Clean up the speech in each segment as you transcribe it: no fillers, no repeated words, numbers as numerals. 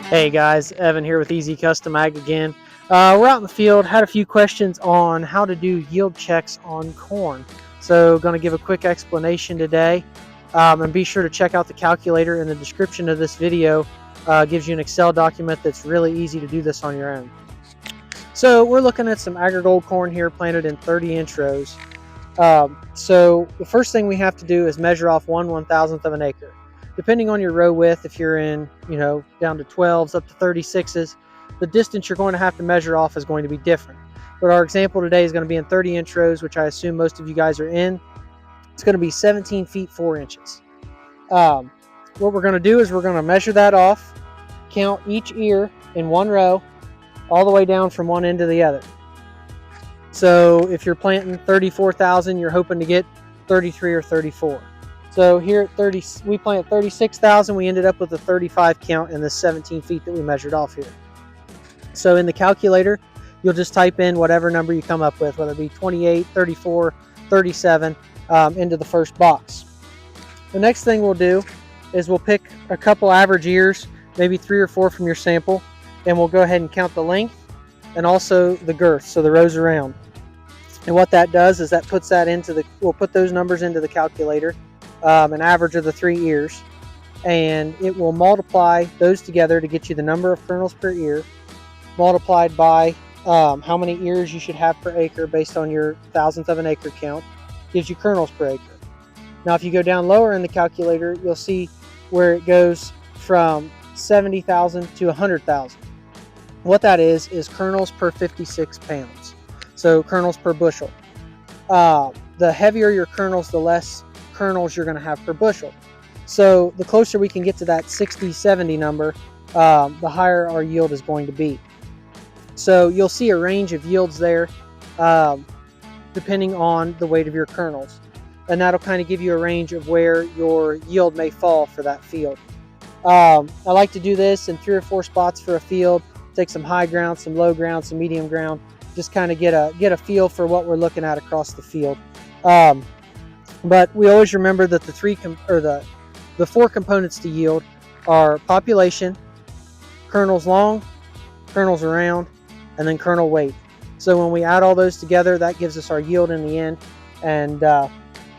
Hey guys, Evan here with Easy Custom Ag again. We're out in the field, had a few questions on how to do yield checks on corn. So going to give a quick explanation today, and be sure to check out the calculator in the description of this video. Gives you an Excel document that's really easy to do this on your own. So we're looking at some AgriGold corn here planted in 30-inch rows. So the first thing we have to do is measure off 1/1000th of an acre. Depending on your row width, if you're in, down to 12s up to 36s, the distance you're going to have to measure off is going to be different. But our example today is going to be in 30-inch rows, which I assume most of you guys are in. It's going to be 17 feet 4 inches. What we're going to do is we're going to measure that off, count each ear in one row, all the way down from one end to the other. So if you're planting 34,000, you're hoping to get 33 or 34. So here at 30, we plant 36,000. We ended up with a 35 count in the 17 feet that we measured off here. So in the calculator, you'll just type in whatever number you come up with, whether it be 28, 34, 37, into the first box. The next thing we'll do is we'll pick a couple average ears, maybe 3 or 4 from your sample, and we'll go ahead and count the length and also the girth, so the rows around. And what that does is that puts that we'll put those numbers into the calculator, an average of the 3 ears, and it will multiply those together to get you the number of kernels per ear, multiplied by how many ears you should have per acre based on your thousandth of an acre count, gives you kernels per acre. Now if you go down lower in the calculator, you'll see where it goes from 70,000 to 100,000. What that is kernels per 56 pounds. So kernels per bushel. The heavier your kernels, the less kernels you're going to have per bushel. So the closer we can get to that 60, 70 number, the higher our yield is going to be. So you'll see a range of yields there, depending on the weight of your kernels. And that'll kind of give you a range of where your yield may fall for that field. I like to do this in 3 or 4 spots for a field. Take some high ground, some low ground, some medium ground, just kind of get a feel for what we're looking at across the field. But we always remember that the 4 components to yield are population, kernels long, kernels around, and then kernel weight. So when we add all those together, that gives us our yield in the end, and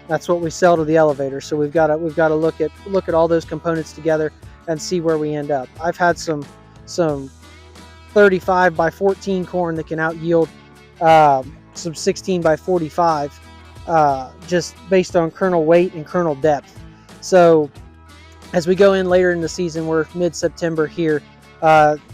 that's what we sell to the elevator. So we've got to look at all those components together and see where we end up. I've had some 35 by 14 corn that can out yield some 16 by 45, just based on kernel weight and kernel depth. So as we go in later in the season, we're mid-September here,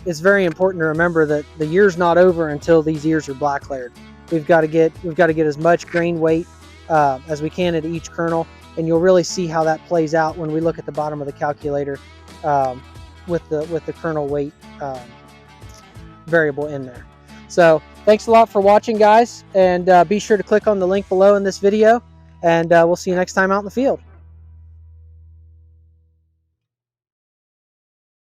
it's very important to remember that the year's not over until these ears are black layered. We've got to get as much grain weight as we can at each kernel, and you'll really see how that plays out when we look at the bottom of the calculator with the kernel weight variable in there. So thanks a lot for watching, guys, and be sure to click on the link below in this video, and we'll see you next time out in the field.